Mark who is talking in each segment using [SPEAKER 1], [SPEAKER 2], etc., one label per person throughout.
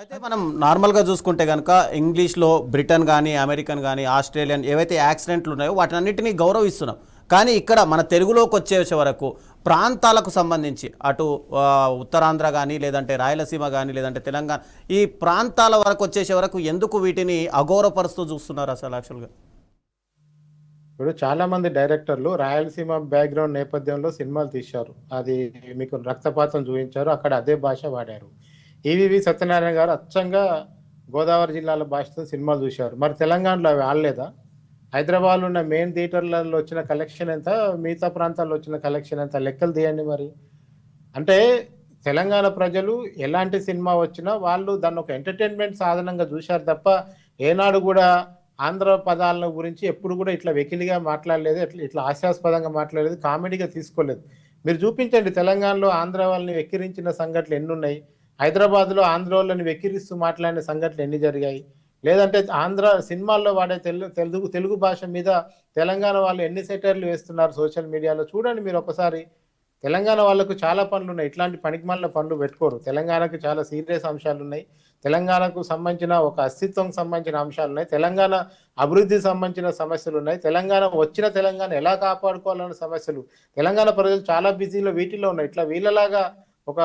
[SPEAKER 1] అయితే మనం నార్మల్గా చూసుకుంటే కనుక ఇంగ్లీష్లో బ్రిటన్ కానీ అమెరికన్ కానీ ఆస్ట్రేలియన్ ఏవైతే యాక్సిడెంట్లు ఉన్నాయో వాటన్నిటిని గౌరవిస్తున్నాం. కానీ ఇక్కడ మన తెలుగులోకి వచ్చే వరకు ప్రాంతాలకు సంబంధించి అటు ఉత్తరాంధ్ర కానీ లేదంటే రాయలసీమ కానీ లేదంటే తెలంగాణ ఈ ప్రాంతాల వరకు వచ్చేసే వరకు ఎందుకు వీటిని అగౌరవపరుస్తూ చూస్తున్నారు అసలు యాక్చువల్గా?
[SPEAKER 2] ఇప్పుడు చాలా మంది డైరెక్టర్లు రాయలసీమ బ్యాక్గ్రౌండ్ నేపథ్యంలో సినిమాలు తీశారు. అది మీకు రక్తపాతం చూపించారు, అక్కడ అదే భాష వాడారు. ఈవివి సత్యనారాయణ గారు అచ్చంగా గోదావరి జిల్లాల భాషతో సినిమాలు చూశారు. మరి తెలంగాణలో అవి ఆడలేదా? హైదరాబాద్లో ఉన్న మెయిన్ థియేటర్లలో వచ్చిన కలెక్షన్ ఎంత, మిగతా ప్రాంతాల్లో వచ్చిన కలెక్షన్ ఎంత, లెక్కలు తీయండి మరి. అంటే తెలంగాణ ప్రజలు ఎలాంటి సినిమా వచ్చినా వాళ్ళు దాన్ని ఒక ఎంటర్టైన్మెంట్ సాధనంగా చూశారు తప్ప ఏనాడు కూడా ఆంధ్ర పదాల గురించి ఎప్పుడు కూడా ఇట్లా వెకిలిగా మాట్లాడలేదు, ఇట్లా హాస్యాస్పదంగా మాట్లాడలేదు, కామెడీగా తీసుకోలేదు. మీరు చూపించండి తెలంగాణలో ఆంధ్ర వాళ్ళని వెక్కిరించిన సంఘటనలు ఎన్ని ఉన్నాయి, హైదరాబాద్లో ఆంధ్ర వాళ్ళని వెక్కిరిస్తూ మాట్లాడిన సంఘటనలు ఎన్ని జరిగాయి, లేదంటే ఆంధ్ర సినిమాల్లో వాడే తెలుగు భాష మీద తెలంగాణ వాళ్ళు ఎన్ని సెటైర్లు వేస్తున్నారు సోషల్ మీడియాలో చూడండి మీరు ఒకసారి. తెలంగాణ వాళ్ళకు చాలా పనులు ఉన్నాయి, ఇట్లాంటి పనికిమాలిన పనులు పెట్టుకోరు. తెలంగాణకు చాలా సీరియస్ అంశాలు ఉన్నాయి, తెలంగాణకు సంబంధించిన ఒక అస్తిత్వం సంబంధించిన అంశాలు ఉన్నాయి, తెలంగాణ అభివృద్ధికి సంబంధించిన సమస్యలు ఉన్నాయి, తెలంగాణ ఎలా కాపాడుకోవాలన్న సమస్యలు. తెలంగాణ ప్రజలు చాలా బిజీలో వీటిలో ఉన్నాయి. ఇట్లా వీళ్ళలాగా ఒక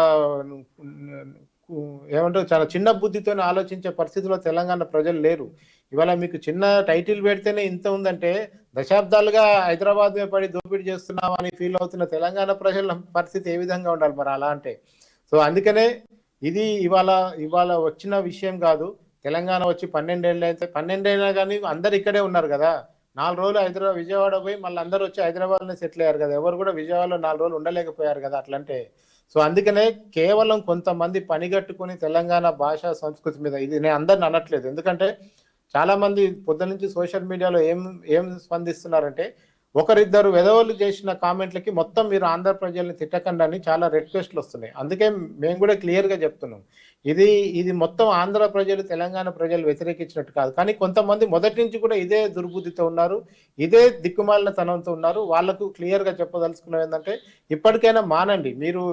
[SPEAKER 2] ఏమంటారు చాలా చిన్న బుద్ధితో ఆలోచించే పరిస్థితిలో తెలంగాణ ప్రజలు లేరు. ఇవాళ మీకు చిన్న టైటిల్ పెడితేనే ఇంత ఉందంటే దశాబ్దాలుగా హైదరాబాద్ మీద పడి దోపిడీ చేస్తున్నామని ఫీల్ అవుతున్న తెలంగాణ ప్రజల పరిస్థితి ఏ విధంగా ఉండాలి మరి అలా అంటే. సో అందుకనే ఇది ఇవాళ వచ్చిన విషయం కాదు. తెలంగాణ వచ్చి 12 ఏళ్ళు అయితే 12 అయినా కానీ అందరు ఇక్కడే ఉన్నారు కదా. 4 రోజులు విజయవాడ పోయి మళ్ళీ అందరూ వచ్చి హైదరాబాద్లో సెటిల్ అయ్యారు కదా. ఎవరు కూడా విజయవాడలో 4 రోజులు ఉండలేకపోయారు కదా అట్లంటే. సో అందుకనే కేవలం కొంతమంది పనిగట్టుకుని తెలంగాణ భాష సంస్కృతి మీద, ఇది నేను అందరిని అనట్లేదు, ఎందుకంటే చాలా మంది పొద్దు నుంచి సోషల్ మీడియాలో ఏం స్పందిస్తున్నారంటే ఒకరిద్దరు వెధవలు చేసిన కామెంట్లకి మొత్తం మీరు ఆంధ్ర ప్రజల్ని తిట్టకండి అని చాలా రిక్వెస్ట్లు వస్తున్నాయి. అందుకే మేము కూడా క్లియర్గా చెప్తున్నాం, ఇది మొత్తం ఆంధ్ర ప్రజలు తెలంగాణ ప్రజలు వ్యతిరేకించినట్టు కాదు. కానీ కొంతమంది మొదటి నుంచి కూడా ఇదే దుర్బుద్ధితో ఉన్నారు, ఇదే దిక్కుమాలిన తనంతో ఉన్నారు. వాళ్లకు క్లియర్గా చెప్పదలుచుకున్నాం ఏంటంటే ఇప్పటికైనా మానండి. మీరు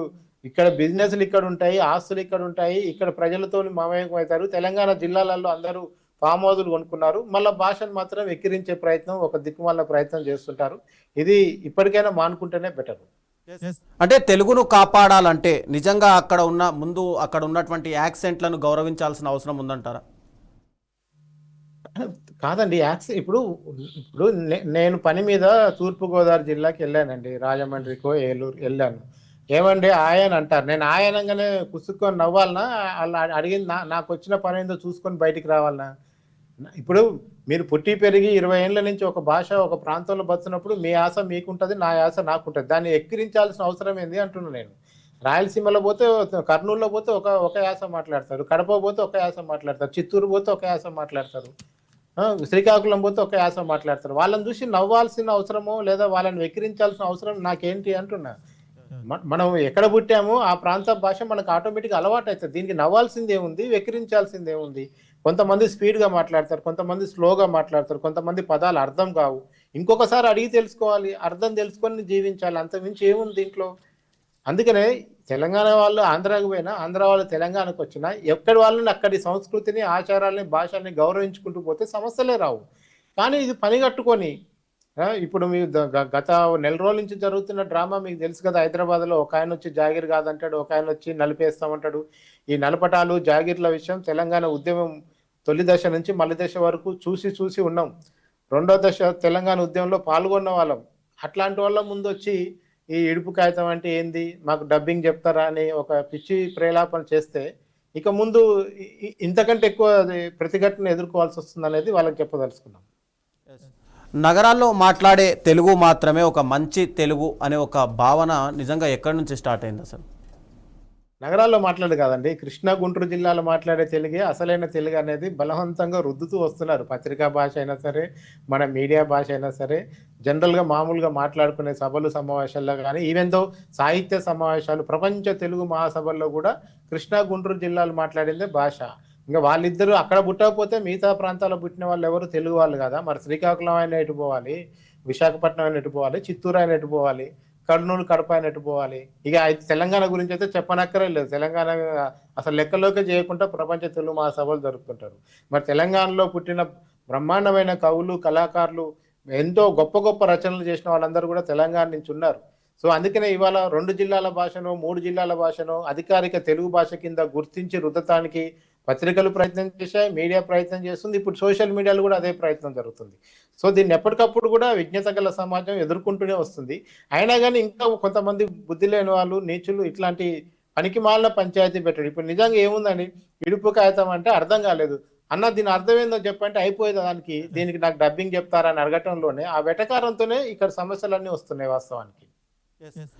[SPEAKER 2] ఇక్కడ బిజినెస్లు ఇక్కడ ఉంటాయి, ఆస్తులు ఇక్కడ ఉంటాయి, ఇక్కడ ప్రజలతో మమేకం అవుతారు. తెలంగాణ జిల్లాలలో అందరూ ఫామ్ హౌజులు కొనుక్కున్నారు, మళ్ళీ భాషను మాత్రం ఎక్కిరించే ప్రయత్నం, ఒక దిక్కుమాల ప్రయత్నం చేస్తుంటారు. ఇది ఇప్పటికైనా మానుకుంటేనే బెటర్.
[SPEAKER 1] అంటే తెలుగును కాపాడాలంటే నిజంగా అక్కడ ఉన్నటువంటి యాక్సెంట్లను గౌరవించాల్సిన అవసరం ఉందంటారా?
[SPEAKER 2] కాదండి, ఇప్పుడు ఇప్పుడు నేను పని మీద తూర్పుగోదావరి జిల్లాకి వెళ్ళానండి, రాజమండ్రికో ఏలూరు వెళ్ళాను. ఏమండి ఆయన అంటారు, నేను ఆయనంగానే కుసుక్కొని నవ్వాలనా, అలా అడిగింది నాకు వచ్చిన పని ఏందో చూసుకొని బయటికి రావాలనా? ఇప్పుడు మీరు పుట్టి పెరిగి 20 ఏళ్ళ నుంచి ఒక భాష ఒక ప్రాంతంలో బతున్నప్పుడు మీ యాస మీకుంటుంది, నా యాస నాకుంటుంది, దాన్ని ఎక్కిరించాల్సిన అవసరం ఏంది అంటున్నాను నేను. రాయలసీమలో పోతే, కర్నూలులో పోతే ఒక యాస మాట్లాడతారు, కడప పోతే ఒక యాస మాట్లాడతారు, చిత్తూరు పోతే ఒక యాస మాట్లాడతారు, శ్రీకాకుళం పోతే ఒక యాస మాట్లాడతారు. వాళ్ళని చూసి నవ్వాల్సిన అవసరమో లేదా వాళ్ళని వెక్కిరించాల్సిన అవసరం నాకేంటి అంటున్నా. మనం ఎక్కడ పుట్టామో ఆ ప్రాంత భాష మనకు ఆటోమేటిక్గా అలవాటు అవుతుంది. దీనికి నవ్వాల్సింది ఏముంది, వెక్కిరించాల్సింది ఏముంది? కొంతమంది స్పీడ్గా మాట్లాడతారు, కొంతమంది స్లోగా మాట్లాడతారు, కొంతమంది పదాలు అర్థం కావు. ఇంకొకసారి అడిగి తెలుసుకోవాలి, అర్థం తెలుసుకొని జీవించాలి, అంతమించి ఏముంది దీంట్లో? అందుకనే తెలంగాణ వాళ్ళు ఆంధ్రాకి పోయినా, ఆంధ్ర వాళ్ళు తెలంగాణకు వచ్చినా, ఎక్కడి వాళ్ళని అక్కడి సంస్కృతిని, ఆచారాలని, భాషల్ని గౌరవించుకుంటూ పోతే సమస్యలే రావు. కానీ ఇది పని కట్టుకొని ఇప్పుడు మీ గత నెల రోజుల నుంచి జరుగుతున్న డ్రామా మీకు తెలుసు కదా. హైదరాబాద్లో ఒక ఆయన వచ్చి జాగీర్ కాదంటాడు, ఒక ఆయన వచ్చి నలిపేస్తామంటాడు. ఈ నలపటాలు జాగీర్ల విషయం తెలంగాణ ఉద్యమం తొలి దశ నుంచి మలి దశ వరకు చూసి ఉన్నాం. రెండో దశ తెలంగాణ ఉద్యమంలో పాల్గొన్న వాళ్ళం. అట్లాంటి వాళ్ళ ముందు వచ్చి ఈ ఇడుపు కాగితం అంటే ఏంది, మాకు డబ్బింగ్ చెప్తారా అని ఒక పిచ్చి ప్రేలాపన చేస్తే ఇక ముందు ఇంతకంటే ఎక్కువ ప్రతిఘటన ఎదుర్కోవాల్సి వస్తుంది అనేది వాళ్ళకి చెప్పదలుచుకున్నాం.
[SPEAKER 1] నగరాల్లో మాట్లాడే తెలుగు మాత్రమే ఒక మంచి తెలుగు అనే ఒక భావన నిజంగా ఎక్కడి నుంచి స్టార్ట్ అయింది అసలు?
[SPEAKER 2] నగరాల్లో మాట్లాడు కాదండి, కృష్ణా గుంటూరు జిల్లాలో మాట్లాడే తెలుగే అసలైన తెలుగు అనేది బలవంతంగా రుద్దుతూ వస్తున్నారు. పత్రికా భాష అయినా సరే, మన మీడియా భాష అయినా సరే, జనరల్గా మామూలుగా మాట్లాడుకునే సభలు సమావేశాల్లో కానీ, ఈవెందో సాహిత్య సమావేశాలు, ప్రపంచ తెలుగు మహాసభల్లో కూడా కృష్ణా గుంటూరు జిల్లాలు మాట్లాడిందే భాష. ఇంకా వాళ్ళిద్దరూ అక్కడ పుట్టకపోతే మిగతా ప్రాంతాల్లో పుట్టిన వాళ్ళు ఎవరు తెలుగు వాళ్ళు కదా. మరి శ్రీకాకుళం ఆయన ఎటు పోవాలి, విశాఖపట్నం ఆయన ఎటు పోవాలి, చిత్తూరు ఆయన ఎటు పోవాలి, కర్నూలు కడప అయినట్టు పోవాలి. ఇక తెలంగాణ గురించి అయితే చెప్పనక్కరే లేదు. తెలంగాణ అసలు లెక్కలోకే చేయకుండా ప్రపంచ తెలుగు మహాసభలు జరుపుకుంటారు. మరి తెలంగాణలో పుట్టిన బ్రహ్మాండమైన కవులు, కళాకారులు, ఎంతో గొప్ప గొప్ప రచనలు చేసిన వాళ్ళందరూ కూడా తెలంగాణ నుంచి ఉన్నారు. సో అందుకనే ఇవాళ 2 జిల్లాల భాషను, 3 జిల్లాల భాషను అధికారిక తెలుగు భాష కింద గుర్తించి రుద్దటానికి పత్రికలు ప్రయత్నం చేశాయి, మీడియా ప్రయత్నం చేస్తుంది. ఇప్పుడు సోషల్ మీడియాలో కూడా అదే ప్రయత్నం జరుగుతుంది. సో దీన్ని ఎప్పటికప్పుడు కూడా విజ్ఞత గల సమాజం ఎదుర్కొంటూనే వస్తుంది. అయినా కానీ ఇంకా కొంతమంది బుద్ధి లేని వాళ్ళు, నీచులు ఇట్లాంటి పనికి మాలిన పంచాయతీ పెట్టాడు. ఇప్పుడు నిజంగా ఏముందండి, ఇడుపు కాగితం అంటే అర్థం కాలేదు. అన్న దీని అర్థం ఏందో చెప్పంటే అయిపోయేది దానికి, దీనికి నాకు డబ్బింగ్ చెప్తారని అడగటంలోనే ఆ వెటకారంతోనే ఇక్కడ సమస్యలన్నీ వస్తున్నాయి వాస్తవానికి.